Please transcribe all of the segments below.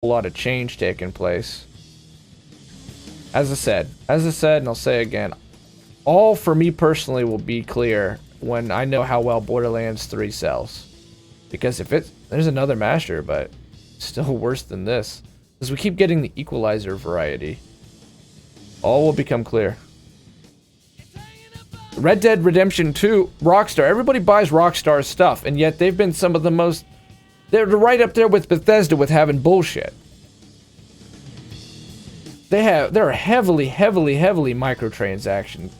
lot of change taking place. As I said, and I'll say again, all for me personally will be clear when I know how well Borderlands 3 sells. Because if there's another master, but still worse than this. Because we keep getting the equalizer variety. All will become clear. Red Dead Redemption 2, Rockstar. Everybody buys Rockstar stuff, and yet they've been some of the most... They're right up there with Bethesda with having bullshit. They're heavily microtransaction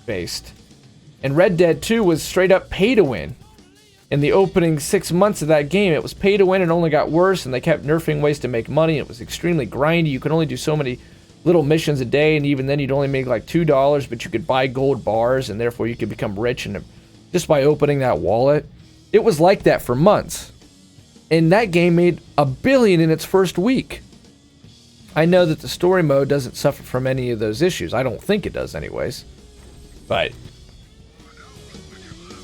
based. And Red Dead 2 was straight up pay to win. In the opening 6 months of that game, it was pay to win and only got worse, and they kept nerfing ways to make money. It was extremely grindy. You could only do so many little missions a day, and even then you'd only make like $2, but you could buy gold bars, and therefore you could become rich and just by opening that wallet. It was like that for months. And that game made $1 billion in its first week. I know that the story mode doesn't suffer from any of those issues. I don't think it does anyways. But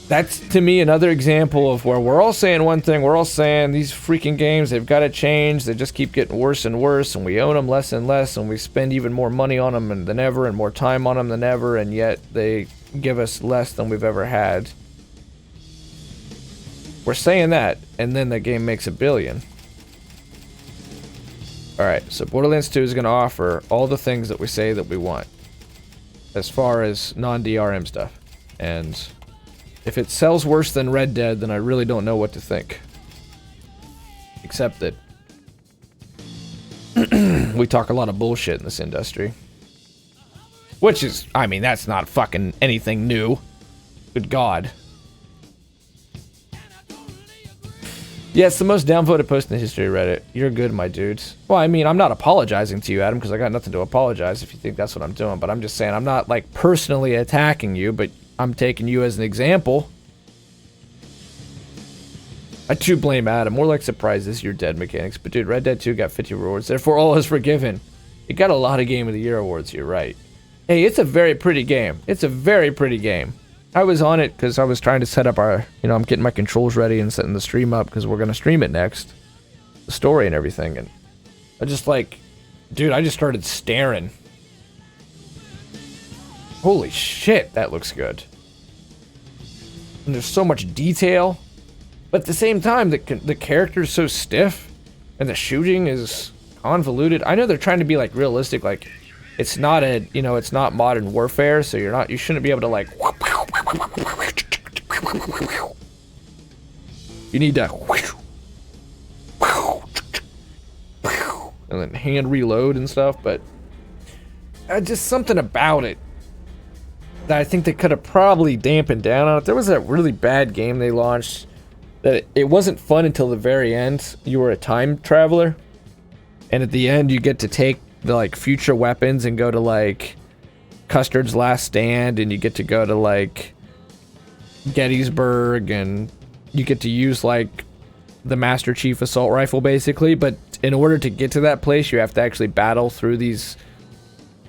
that's, to me, another example of where we're all saying one thing. We're all saying these freaking games, they've got to change. They just keep getting worse and worse, and we own them less and less, and we spend even more money on them than ever and more time on them than ever, and yet they give us less than we've ever had. We're saying that, and then the game makes $1 billion. Alright, so Borderlands 2 is going to offer all the things that we say that we want. As far as non-DRM stuff. And if it sells worse than Red Dead, then I really don't know what to think. Except that we talk a lot of bullshit in this industry. Which is, I mean, that's not fucking anything new. Good God. Yeah, it's the most downvoted post in the history of Reddit. You're good, my dudes. Well, I mean, I'm not apologizing to you, Adam, because I got nothing to apologize if you think that's what I'm doing. But I'm just saying, I'm not, like, personally attacking you, but I'm taking you as an example. I too blame Adam. More like surprises, your dead mechanics. But dude, Red Dead 2 got 50 rewards, therefore all is forgiven. It got a lot of Game of the Year awards, you're right. Hey, it's a very pretty game. It's a very pretty game. I was on it because I was trying to set up our, I'm getting my controls ready and setting the stream up because we're going to stream it next. The story and everything. And I just dude, I just started staring. Holy shit, that looks good. And there's so much detail. But at the same time, the character's so stiff and the shooting is convoluted. I know they're trying to be like realistic, like it's not it's not modern warfare, so you shouldn't be able to like you need to and then hand reload and stuff, but just something about it that I think they could have probably dampened down on it. There was that really bad game they launched that it wasn't fun until the very end. You were a time traveler, and at the end you get to take the like future weapons and go to like Custard's Last Stand, and you get to go to like Gettysburg, and you get to use like the Master Chief assault rifle basically, but in order to get to that place you have to actually battle through these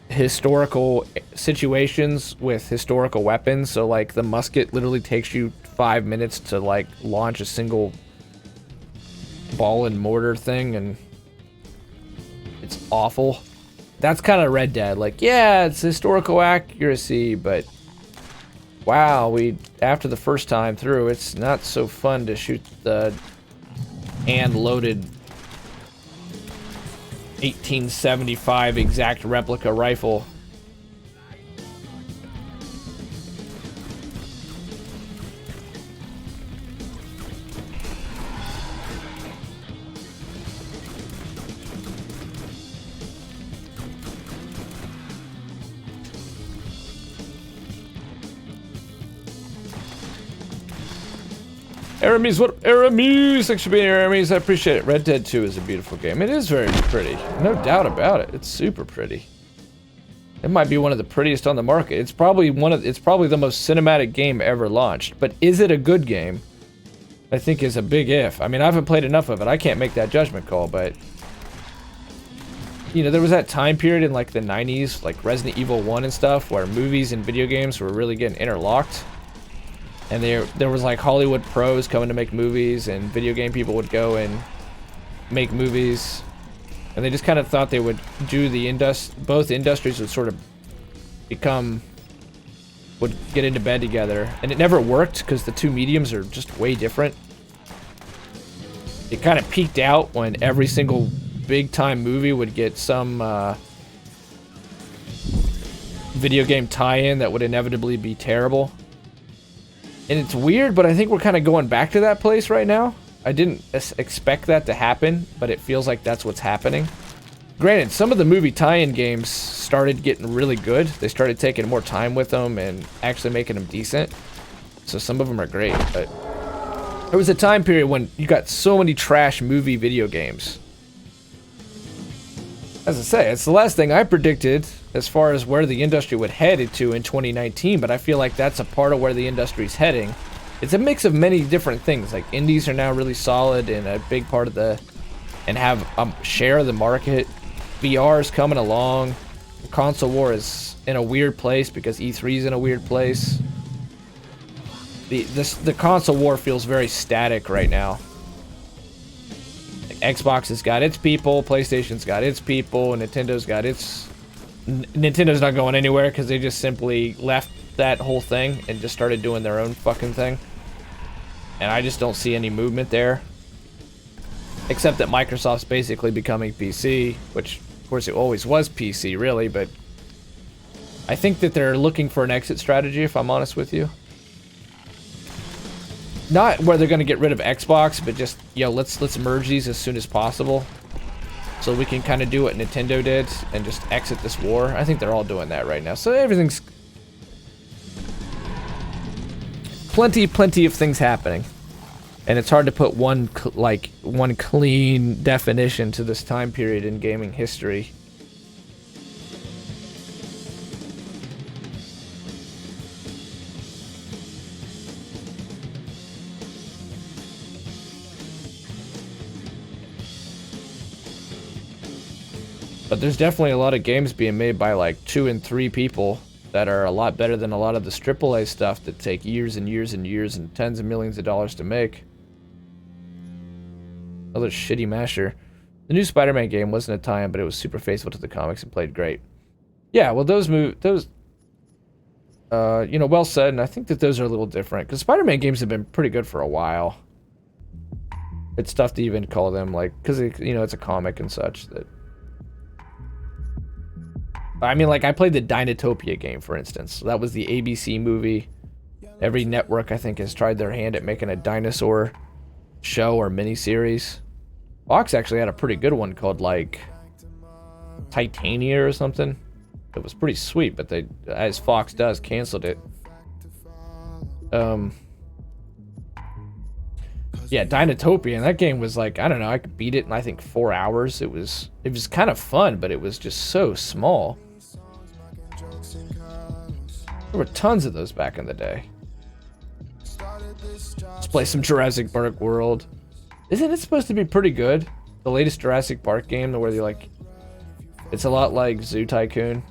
historical situations with historical weapons. So like the musket literally takes you 5 minutes to like launch a single ball and mortar thing, and it's awful. That's kind of Red Dead. Like, yeah, it's historical accuracy, but wow, after the first time through, it's not so fun to shoot the hand-loaded 1875 exact replica rifle. Aramis, what? Aramis! Thanks for being here, Aramis. I appreciate it. Red Dead 2 is a beautiful game. It is very pretty. No doubt about it. It's super pretty. It might be one of the prettiest on the market. It's probably the most cinematic game ever launched. But is it a good game? I think is a big if. I mean, I haven't played enough of it. I can't make that judgment call, but there was that time period in like the 90s, like Resident Evil 1 and stuff, where movies and video games were really getting interlocked. And there was like Hollywood pros coming to make movies, and video game people would go and make movies. And they just kind of thought they would do both industries would sort of would get into bed together. And it never worked because the two mediums are just way different. It kind of peaked out when every single big time movie would get some video game tie-in that would inevitably be terrible. And it's weird, but I think we're kind of going back to that place right now. I didn't expect that to happen, but it feels like that's what's happening. Granted, some of the movie tie-in games started getting really good. They started taking more time with them and actually making them decent. So some of them are great, but there was a time period when you got so many trash movie video games. As I say, it's the last thing I predicted as far as where the industry would head to in 2019, but I feel like that's a part of where the industry's heading. It's a mix of many different things. Like indies are now really solid and a big part of and have a share of the market. VR is coming along. The console war is in a weird place because E3 is in a weird place. The console war feels very static right now. Like Xbox has got its people, PlayStation's got its people, and Nintendo's got its. Nintendo's not going anywhere because they just simply left that whole thing and just started doing their own fucking thing. And I just don't see any movement there. Except that Microsoft's basically becoming PC, which of course it always was PC really, but I think that they're looking for an exit strategy, if I'm honest with you. Not where they're going to get rid of Xbox, but just, let's merge these as soon as possible. So we can kind of do what Nintendo did and just exit this war. I think they're all doing that right now. So everything's... Plenty of things happening. And it's hard to put one clean definition to this time period in gaming history. But there's definitely a lot of games being made by like 2 and 3 people that are a lot better than a lot of this AAA stuff that take years and years and years and tens of millions of dollars to make. Another shitty masher. The new Spider-Man game wasn't a tie-in, but it was super faithful to the comics and played great. Yeah, well, well said, and I think that those are a little different because Spider-Man games have been pretty good for a while. It's tough to even call them like, because it's a comic and such that. I mean, like, I played the Dinotopia game, for instance. That was the ABC movie. Every network, I think, has tried their hand at making a dinosaur show or miniseries. Fox actually had a pretty good one called, like, Titania or something. It was pretty sweet, but they, as Fox does, canceled it. Yeah, Dinotopia, and that game was like, I don't know, I could beat it in, I think, 4 hours. It was kind of fun, but it was just so small. There were tons of those back in the day. Let's play some Jurassic Park World. Isn't it supposed to be pretty good? The latest Jurassic Park game, where you're like, it's a lot like Zoo Tycoon.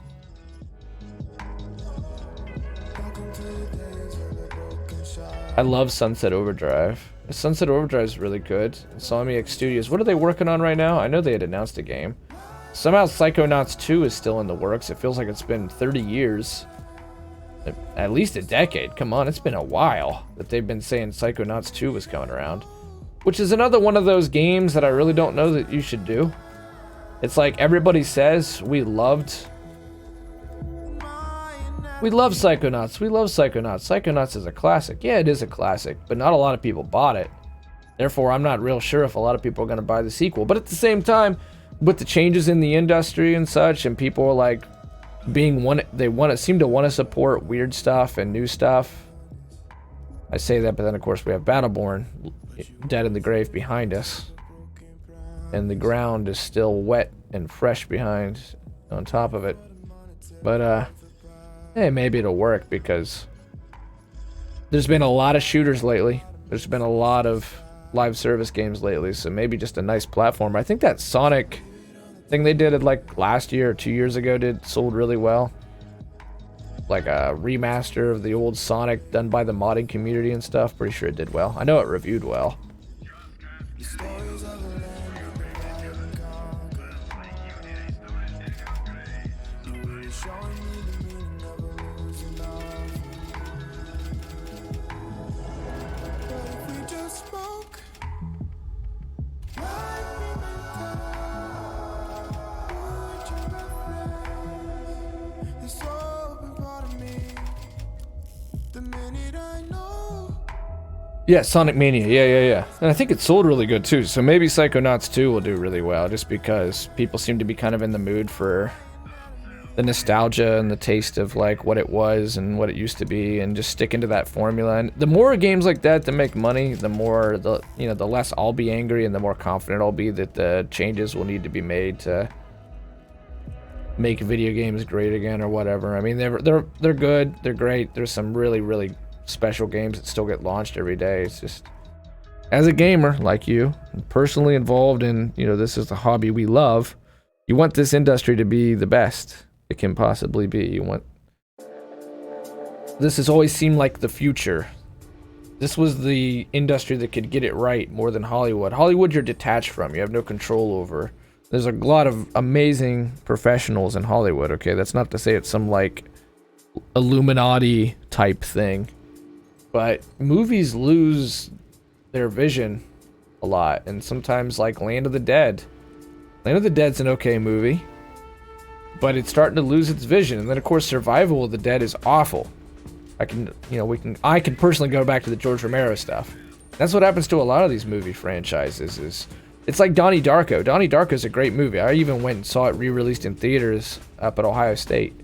I love Sunset Overdrive. Sunset Overdrive is really good. Insomniac Studios. What are they working on right now? I know they had announced a game. Somehow Psychonauts 2 is still in the works. It feels like it's been 30 years. At least a decade. Come on, it's been a while that they've been saying Psychonauts 2 was coming around. Which is another one of those games that I really don't know that you should do. It's like everybody says, we love Psychonauts. We love Psychonauts. Psychonauts is a classic. Yeah, it is a classic, but not a lot of people bought it. Therefore, I'm not real sure if a lot of people are going to buy the sequel. But at the same time, with the changes in the industry and such, and people are like seem to want to support weird stuff and new stuff. I say that, but then of course we have Battleborn dead in the grave behind us. And the ground is still wet and fresh on top of it. But, hey, maybe it'll work because there's been a lot of shooters lately. There's been a lot of live service games lately, so maybe just a nice platform. I think that Sonic thing they did like last year or 2 years ago sold really well. Like a remaster of the old Sonic done by the modding community and stuff. Pretty sure it did well. I know it reviewed well. Yeah, Sonic Mania. Yeah. And I think it sold really good too. So maybe Psychonauts 2 will do really well, just because people seem to be kind of in the mood for the nostalgia and the taste of like what it was and what it used to be, and just sticking to that formula. And the more games like that make money, the more the less I'll be angry, and the more confident I'll be that the changes will need to be made to make video games great again or whatever. I mean, they're good, they're great. There's some really special games that still get launched every day. It's just, as a gamer like you, personally involved in, this is the hobby we love, you want this industry to be the best it can possibly be. This has always seemed like the future. This was the industry that could get it right more than Hollywood. Hollywood you're detached from, you have no control over. There's a lot of amazing professionals in Hollywood, okay? That's not to say it's some like Illuminati type thing. But movies lose their vision a lot, and sometimes, like Land of the Dead. Land of the Dead's an okay movie, but it's starting to lose its vision. And then, of course, Survival of the Dead is awful. I can personally go back to the George Romero stuff. That's what happens to a lot of these movie franchises. It's like Donnie Darko. Donnie Darko's a great movie. I even went and saw it re-released in theaters up at Ohio State.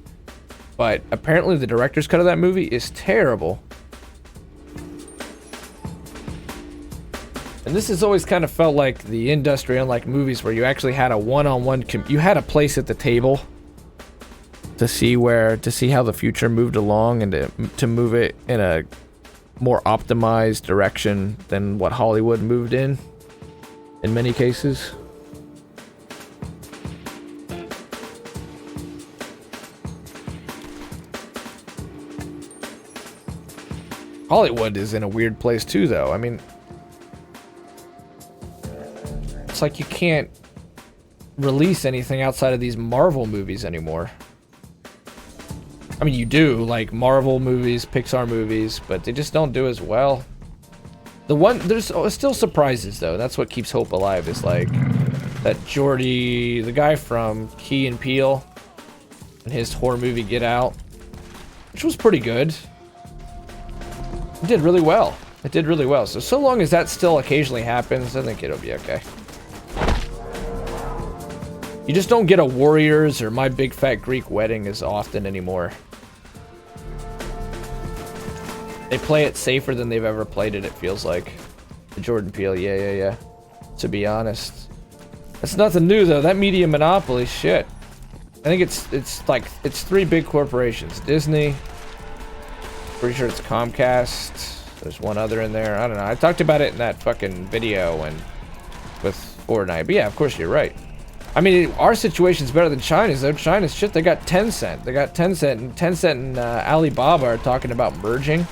But apparently, the director's cut of that movie is terrible. And this has always kind of felt like the industry, unlike movies, where you actually had a one-on-one, you had a place at the table to see how the future moved along, and to move it in a more optimized direction than what Hollywood moved in many cases. Hollywood is in a weird place too, though. I mean, it's like you can't release anything outside of these Marvel movies anymore. I mean, you do, like Marvel movies, Pixar movies, but they just don't do as well. There's still surprises, though. That's what keeps hope alive, is like that Jordy, the guy from Key and Peele, and his horror movie Get Out, which was pretty good. It did really well. So long as that still occasionally happens, I think it'll be okay. You just don't get a Warriors or My Big Fat Greek Wedding as often anymore. They play it safer than they've ever played it feels like. The Jordan Peele, yeah. To be honest. That's nothing new, though. That media monopoly, shit. I think it's three big corporations. Disney. Pretty sure it's Comcast. There's one other in there. I don't know. I talked about it in that fucking video with Fortnite. But yeah, of course you're right. I mean, our situation's better than China's, though. China's shit, they got Tencent. And Tencent and Alibaba are talking about merging.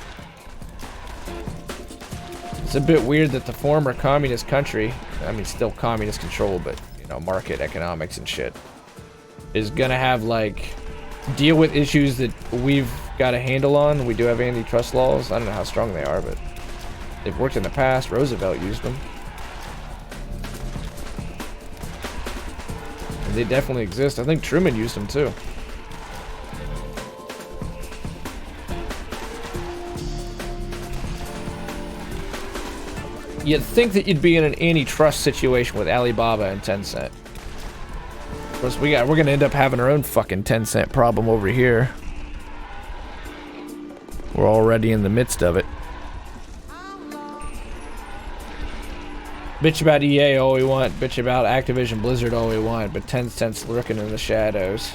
It's a bit weird that the former communist country, I mean, still communist control, but, market economics and shit, is gonna have, like, deal with issues that we've got a handle on. We do have antitrust laws. I don't know how strong they are, but they've worked in the past. Roosevelt used them. They definitely exist. I think Truman used them too. You'd think that you'd be in an antitrust situation with Alibaba and Tencent. Of course, we're gonna end up having our own fucking Tencent problem over here. We're already in the midst of it. Bitch about EA all we want, bitch about Activision Blizzard all we want, but Tencent's lurking in the shadows.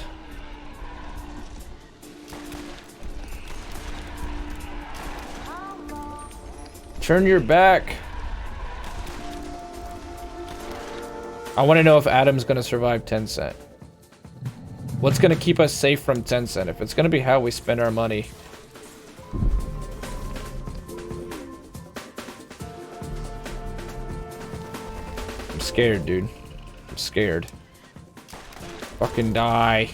Turn your back. I want to know if Adam's going to survive Tencent. What's going to keep us safe from Tencent? If it's going to be how we spend our money. I'm scared, dude. I'm scared. Fucking die.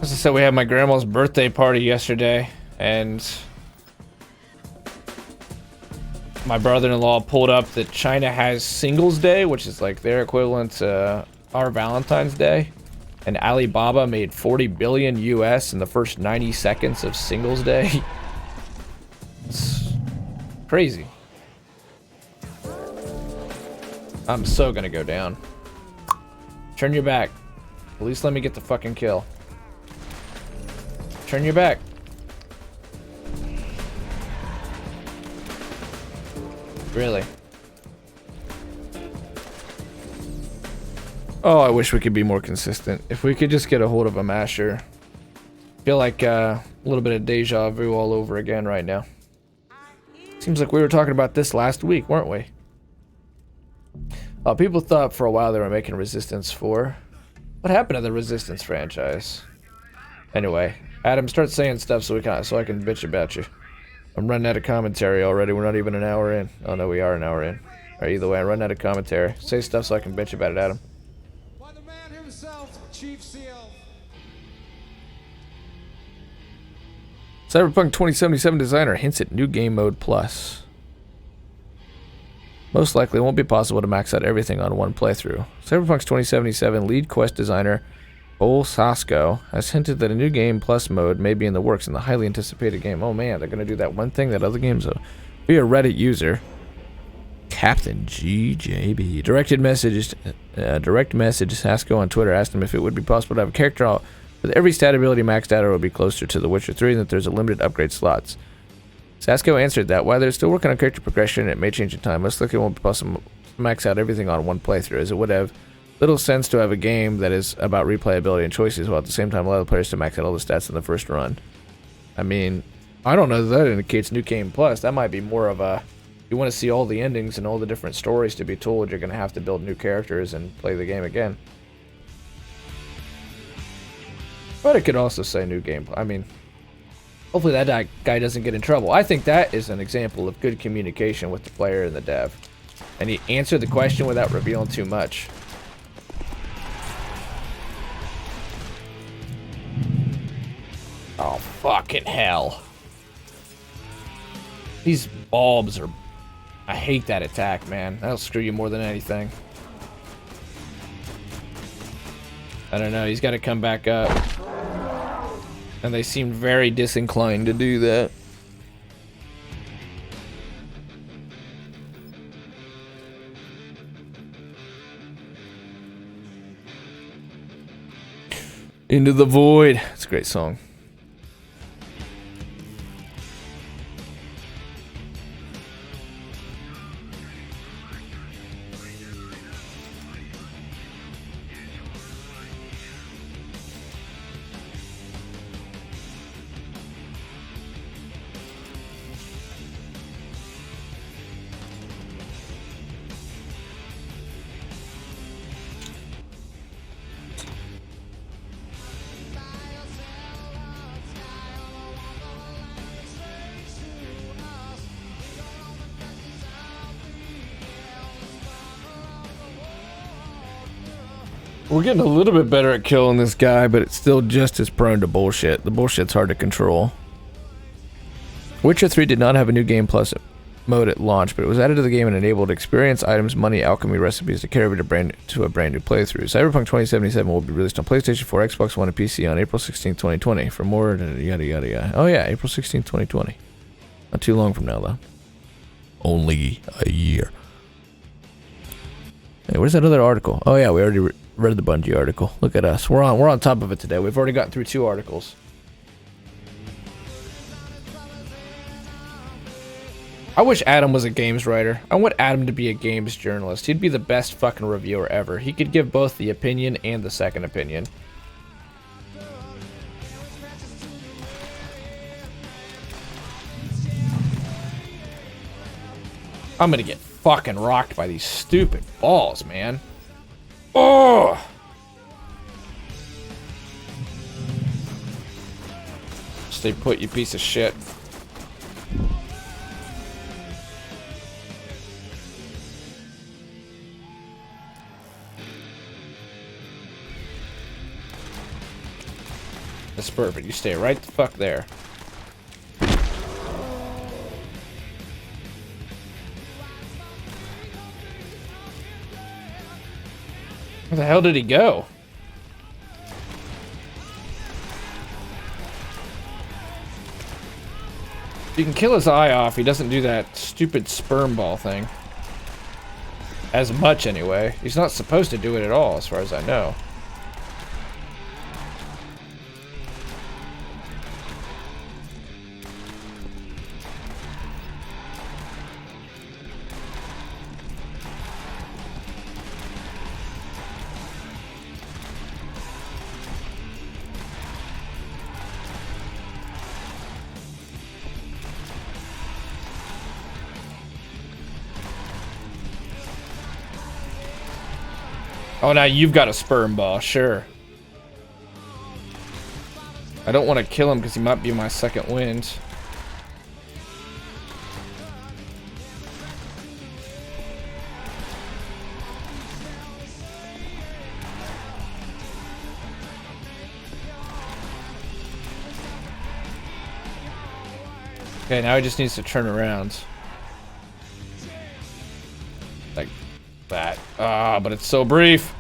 As I said, we had my grandma's birthday party yesterday, and my brother-in-law pulled up that China has Singles Day, which is like their equivalent to our Valentine's Day. And Alibaba made 40 billion US in the first 90 seconds of Singles Day. It's crazy. I'm so gonna go down. Turn your back. At least let me get the fucking kill. Turn your back. Really? Oh, I wish we could be more consistent. If we could just get a hold of a masher. Feel like a little bit of deja vu all over again right now. Seems like we were talking about this last week, weren't we? People thought for a while they were making Resistance 4. What happened to the Resistance franchise? Anyway, Adam, start saying stuff so I can bitch about you. I'm running out of commentary already. We're not even an hour in. Oh no, we are an hour in. Alright, either way, I'm running out of commentary. Say stuff so I can bitch about it, Adam. By the man himself, Chief Seal. Cyberpunk 2077 designer hints at new game mode plus. Most likely it won't be possible to max out everything on one playthrough. Cyberpunk's 2077 lead quest designer Ol Sasko has hinted that a new game plus mode may be in the works in the highly anticipated game. Oh man, they're gonna do that one thing that other games will. Be a Reddit user, Captain GJB, direct message Sasko on Twitter, asked him if it would be possible to have a character with every stat ability maxed out, or would be closer to The Witcher 3, and that there's a limited upgrade slots. Sasko answered that while they're still working on character progression, it may change in time. Most likely it won't be possible to max out everything on one playthrough, as it would have little sense to have a game that is about replayability and choices, while at the same time allow the players to max out all the stats in the first run. I mean, I don't know that indicates new game plus. That might be more of a, you want to see all the endings and all the different stories to be told, you're going to have to build new characters and play the game again. But it could also say new game. I mean, hopefully that guy doesn't get in trouble. I think that is an example of good communication with the player and the dev. And he answered the question without revealing too much. Oh, fucking hell. These bulbs are... I hate that attack, man. That'll screw you more than anything. I don't know, he's got to come back up. And they seem very disinclined to do that. Into the Void. It's a great song. We're getting a little bit better at killing this guy, but it's still just as prone to bullshit. The bullshit's hard to control. Witcher 3 did not have a new game plus mode at launch, but it was added to the game and enabled experience, items, money, alchemy, recipes to carry over to a brand new playthrough. Cyberpunk 2077 will be released on PlayStation 4, Xbox One, and PC on April 16, 2020. For more, yada yada yada. Oh yeah, April 16, 2020. Not too long from now, though. Only a year. Hey, where's that other article? Oh yeah, we already read the Bungie article. Look at us. We're on top of it today. We've already gotten through 2 articles. I wish Adam was a games writer. I want Adam to be a games journalist. He'd be the best fucking reviewer ever. He could give both the opinion and the second opinion. I'm gonna get fucking rocked by these stupid balls, man. Oh! Stay put, you piece of shit. That's perfect. You stay right the fuck there. Where the hell did he go? You can kill his eye off. He doesn't do that stupid sperm ball thing. As much, anyway. He's not supposed to do it at all, as far as I know. Oh, now you've got a sperm ball, sure. I don't want to kill him because he might be my second wind. Okay, now he just needs to turn around. Like that. Ah, but it's so brief.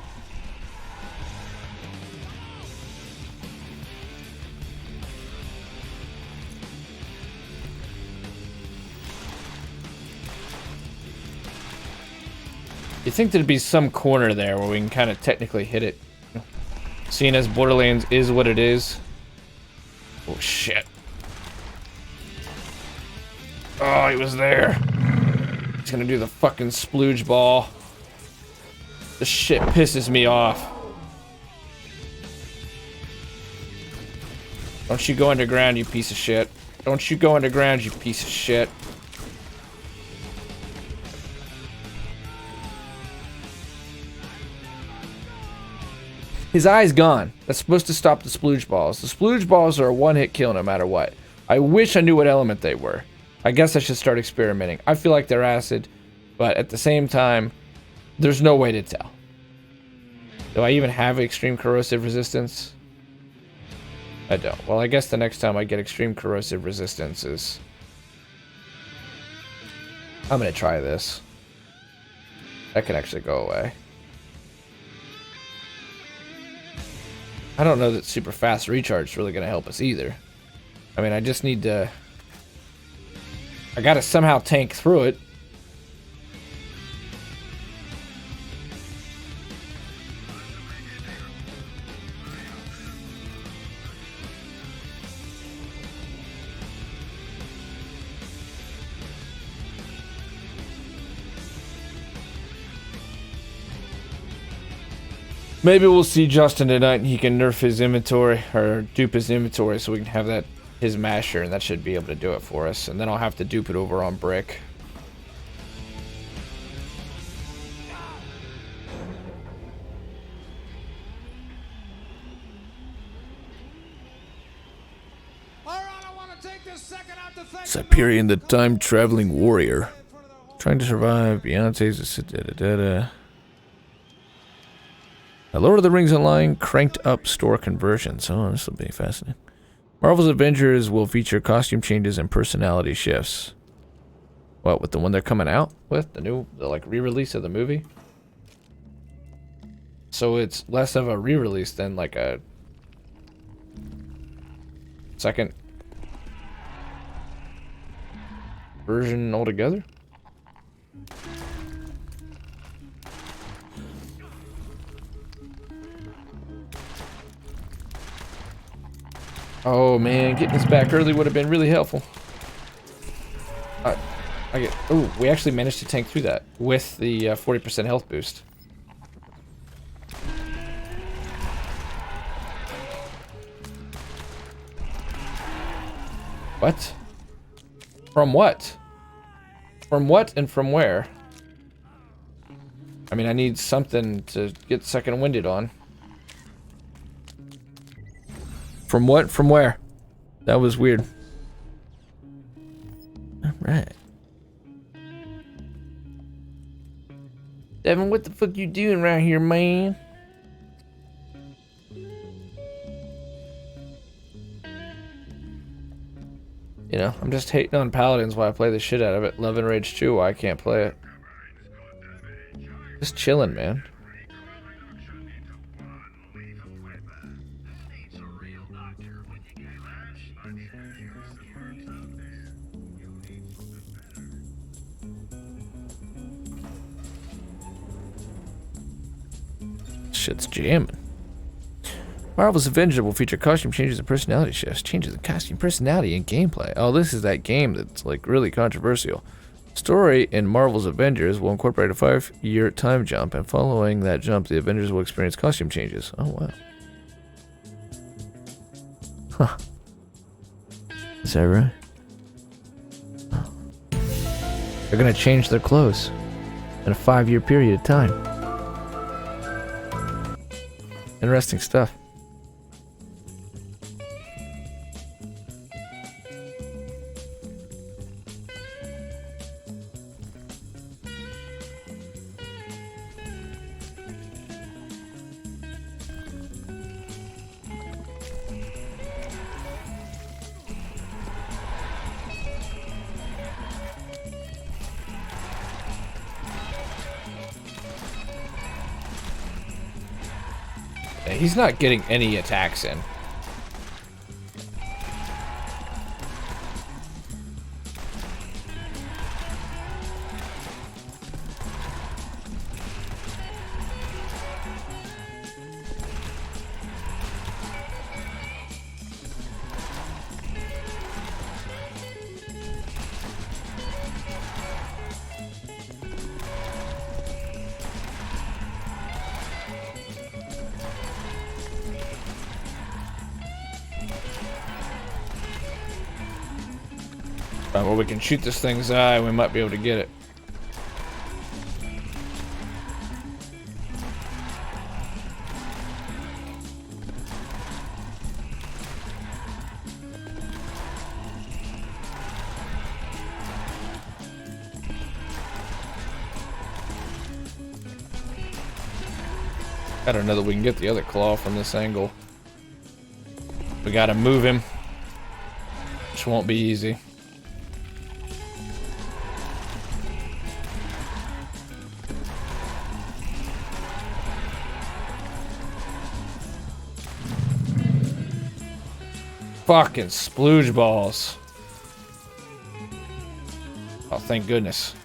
You think there'd be some corner there where we can kind of technically hit it. Seeing as Borderlands is what it is. Oh, shit. Oh, he was there. He's gonna do the fucking splooge ball. This shit pisses me off. Don't you go underground, you piece of shit. Don't you go underground, you piece of shit. His eye's gone. That's supposed to stop the splooge balls. The splooge balls are a one-hit kill no matter what. I wish I knew what element they were. I guess I should start experimenting. I feel like they're acid, but at the same time, there's no way to tell. Do I even have extreme corrosive resistance? I don't. Well, I guess the next time I get extreme corrosive resistance is... I'm gonna try this. That can actually go away. I don't know that super fast recharge is really gonna help us either. I mean, I just need to... I gotta somehow tank through it. Maybe we'll see Justin tonight and he can nerf his inventory, or dupe his inventory so we can have that, his masher, and that should be able to do it for us. And then I'll have to dupe it over on brick. Siberian, the time-traveling warrior. Trying to survive, Beyonce's... Lord of the Rings Online cranked up store conversions. Oh, this will be fascinating. Marvel's Avengers will feature costume changes and personality shifts. What, with the one they're coming out with? The like, re-release of the movie? So it's less of a re-release than like a... second... version altogether? Oh man, getting this back early would have been really helpful. Oh, we actually managed to tank through that with the 40% health boost. What? From what? From what and from where? I mean, I need something to get second winded on. From what? From where? That was weird. Alright. Devin, what the fuck you doing around here, man? You know, I'm just hating on Paladins while I play the shit out of it. Love and Rage 2, why I can't play it. Just chilling, man. Shit's jamming. Marvel's Avenger will feature costume changes and personality shifts. Changes in costume, personality, and gameplay. Oh, this is that game that's like really controversial. Story in Marvel's Avengers will incorporate a 5-year time jump, and following that jump, the Avengers will experience costume changes. Oh, wow. Huh. Is that right? Oh. They're gonna change their clothes in a 5-year period of time. Interesting stuff. He's not getting any attacks in. Well, we can shoot this thing's eye, we might be able to get it. I don't know that we can get the other claw from this angle. We gotta move him, which won't be easy. Fucking splooge balls. Oh, thank goodness.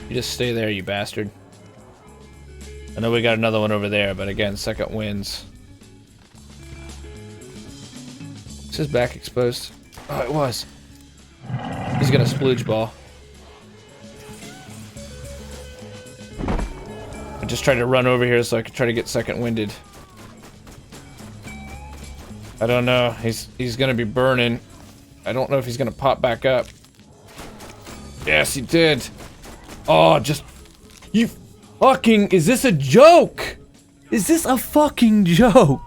You just stay there, you bastard. I know we got another one over there, but again, second wins. Is his back exposed? Oh, it was. He's gonna splooge ball. I just tried to run over here so I could try to get second winded. I don't know. He's gonna be burning. I don't know if he's gonna pop back up. Yes, he did. Oh, just... You fucking... Is this a joke? Is this a fucking joke?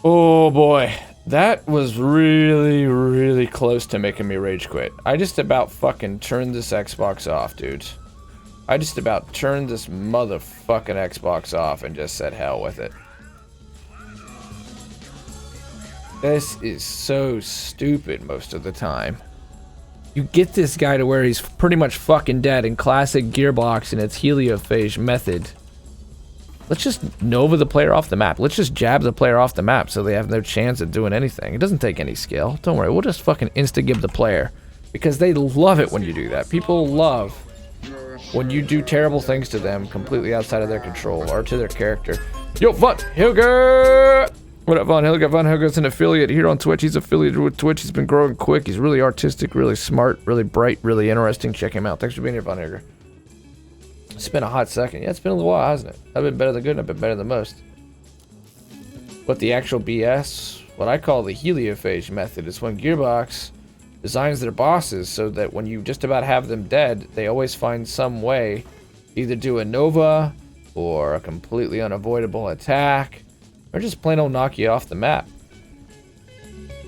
Oh boy, that was really, really close to making me rage quit. I just about fucking turned this Xbox off, dude. I just about turned this motherfucking Xbox off and just said hell with it. This is so stupid most of the time. You get this guy to where he's pretty much fucking dead in classic Gearbox and its heliophage method. Let's just Nova the player off the map. Let's just jab the player off the map so they have no chance at doing anything. It doesn't take any skill. Don't worry, we'll just fucking insta-gib the player. Because they love it when you do that. People love when you do terrible things to them completely outside of their control or to their character. Yo, Von Hilger! What up, Von Hilger? Von Hilger's an affiliate here on Twitch. He's affiliated with Twitch. He's been growing quick. He's really artistic, really smart, really bright, really interesting. Check him out. Thanks for being here, Von Hilger. It's been a hot second. Yeah, it's been a little while, hasn't it? I've been better than good and I've been better than most. But the actual BS, what I call the heliophage method, is when Gearbox designs their bosses so that when you just about have them dead, they always find some way Either do a Nova, or a completely unavoidable attack, or just plain old knock you off the map.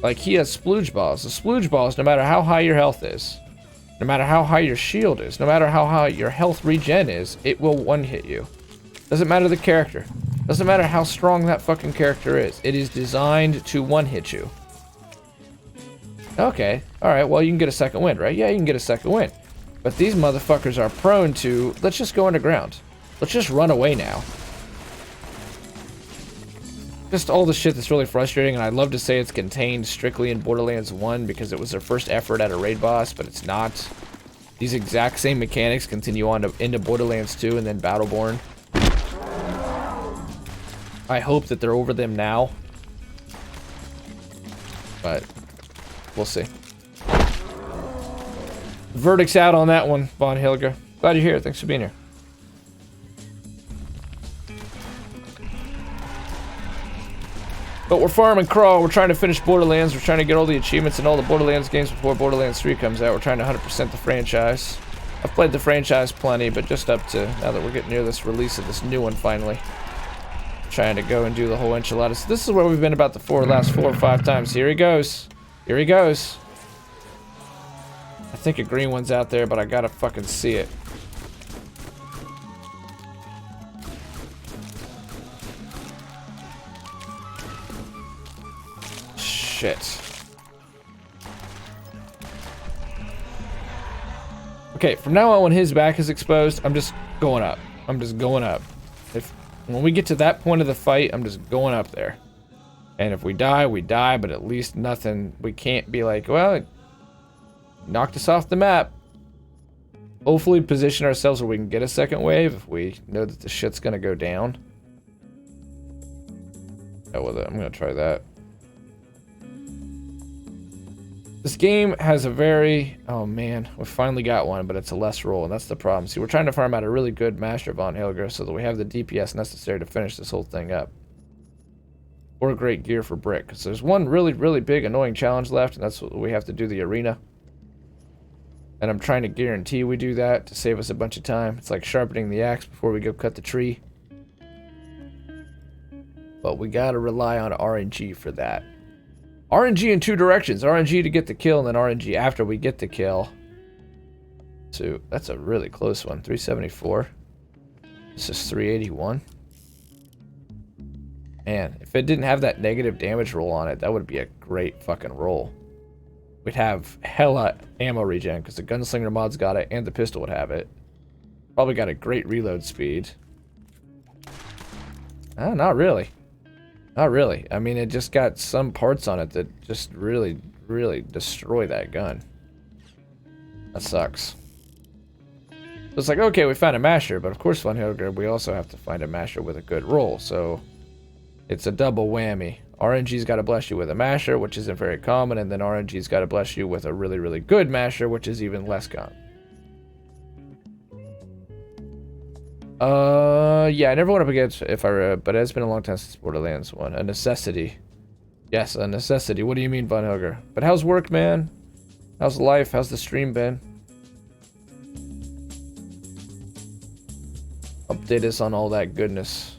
Like, he has splooge balls. The splooge balls, no matter how high your health is, no matter how high your shield is, no matter how high your health regen is, it will one-hit you. Doesn't matter the character. Doesn't matter how strong that fucking character is. It is designed to one-hit you. Okay, alright, well, you can get a second wind, right? Yeah, you can get a second wind. But these motherfuckers are prone to, let's just go underground. Let's just run away now. Just all the shit that's really frustrating, and I'd love to say it's contained strictly in Borderlands 1 because it was their first effort at a raid boss, but it's not. These exact same mechanics continue on into Borderlands 2 and then Battleborn. I hope that they're over them now. But we'll see. Verdict's out on that one, Von Hilger. Glad you're here. Thanks for being here. But we're farming crawl. We're trying to finish Borderlands. We're trying to get all the achievements in all the Borderlands games before Borderlands 3 comes out. We're trying to 100% the franchise. I've played the franchise plenty, but just up to now that we're getting near this release of this new one finally. Trying to go and do the whole enchiladas. This is where we've been about the last 4 or 5 times. Here he goes. Here he goes. I think a green one's out there, but I gotta fucking see it. Shit. Okay, from now on when his back is exposed, I'm just going up. I'm just going up. When we get to that point of the fight, I'm just going up there. And if we die, we die, but at least nothing, we can't be like, well, it knocked us off the map. Hopefully position ourselves where we can get a second wave if we know that the shit's gonna go down. Oh, well, I'm gonna try that. This game has a very... Oh, man. We finally got one, but it's a less roll, and that's the problem. See, we're trying to farm out a really good Master Von Hilger so that we have the DPS necessary to finish this whole thing up. Or great gear for Brick. Because there's one really, really big annoying challenge left, and that's what we have to do, the arena. And I'm trying to guarantee we do that to save us a bunch of time. It's like sharpening the axe before we go cut the tree. But we gotta rely on RNG for that. RNG in 2 directions. RNG to get the kill, and then RNG after we get the kill. So, that's a really close one. 374. This is 381. Man, if it didn't have that negative damage roll on it, that would be a great fucking roll. We'd have hella ammo regen, because the Gunslinger mod's got it, and the pistol would have it. Probably got a great reload speed. Oh, not really. Not really. I mean, it just got some parts on it that just really, really destroy that gun. That sucks. It's like, okay, we found a masher, but of course, Von Hilger, we also have to find a masher with a good roll, so it's a double whammy. RNG's got to bless you with a masher, which isn't very common, and then RNG's got to bless you with a really, really good masher, which is even less common. Yeah, I never went up against but it's been a long time since Borderlands 1. A necessity. Yes, a necessity. What do you mean, Von Hilger? But how's work, man? How's life? How's the stream been? Update us on all that goodness.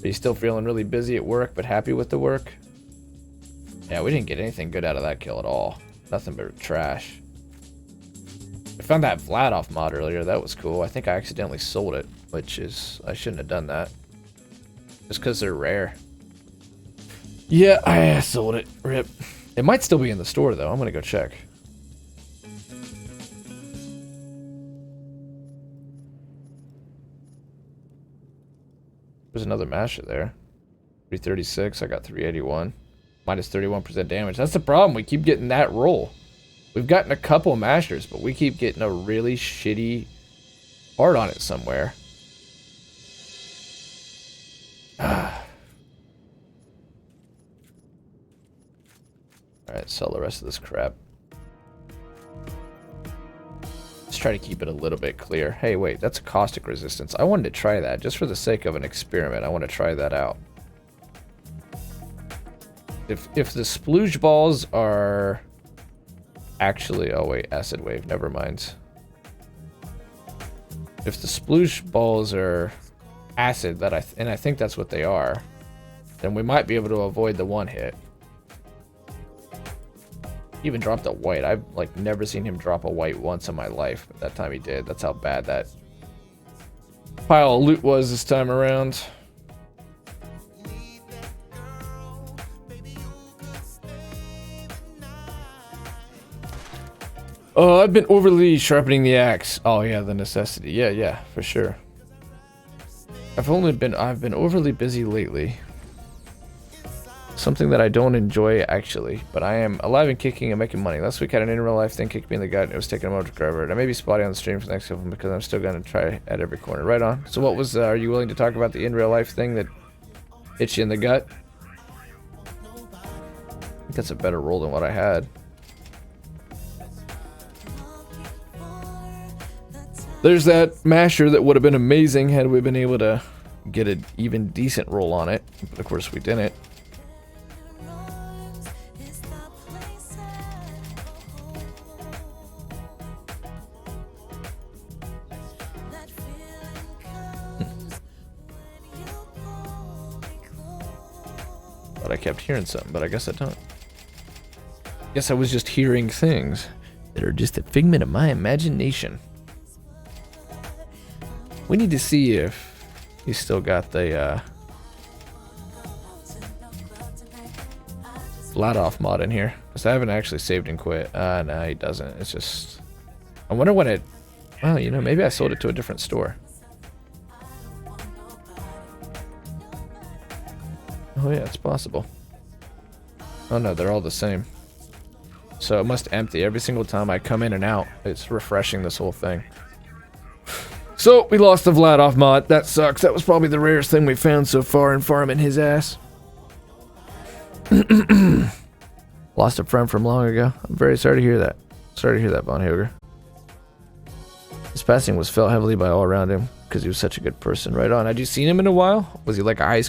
Are you still feeling really busy at work, but happy with the work? Yeah, we didn't get anything good out of that kill at all. Nothing but trash. I found that Vladoff mod earlier. That was cool. I think I accidentally sold it, which is... I shouldn't have done that. Just because they're rare. Yeah, I sold it. Rip. It might still be in the store, though. I'm going to go check. There's another masher there. 336. I got 381. Minus 31% damage. That's the problem. We keep getting that roll. We've gotten a couple mashers, but we keep getting a really shitty part on it somewhere. Alright, sell the rest of this crap. Let's try to keep it a little bit clear. Hey, wait, that's a caustic resistance. I wanted to try that, just for the sake of an experiment. I want to try that out. If the splooge balls are... Actually, oh wait, acid wave, never mind. If the sploosh balls are acid, and I think that's what they are, then we might be able to avoid the one hit. He even dropped a white. I've like never seen him drop a white once in my life, but that time he did. That's how bad that pile of loot was this time around. Oh, I've been overly sharpening the axe. Oh yeah, the necessity. Yeah, for sure. I've been overly busy lately. Something that I don't enjoy actually, but I am alive and kicking and making money. Last week I had an in real life thing kicked me in the gut and it was taking a moment to recover. And I may be spotty on the stream for the next couple because I'm still gonna try at every corner. Right on. So what was are you willing to talk about the in real life thing that hit you in the gut? I think that's a better roll than what I had. There's that masher that would have been amazing had we been able to get an even decent roll on it. But of course we didn't. But I kept hearing something, but I guess I don't. Guess I was just hearing things that are just a figment of my imagination. We need to see if he's still got the flat off mod in here. Because I haven't actually saved and quit. No, he doesn't. It's just... I wonder when it... Well, you know, maybe I sold it to a different store. Oh yeah, it's possible. Oh no, they're all the same. So it must empty every single time I come in and out. It's refreshing this whole thing. So, we lost the Vladoff mod. That sucks. That was probably the rarest thing we found so far in farming his ass. Lost a friend from long ago. I'm very sorry to hear that. Sorry to hear that, Von Hilger. His passing was felt heavily by all around him because he was such a good person. Right on. Had you seen him in a while? Was he like a high school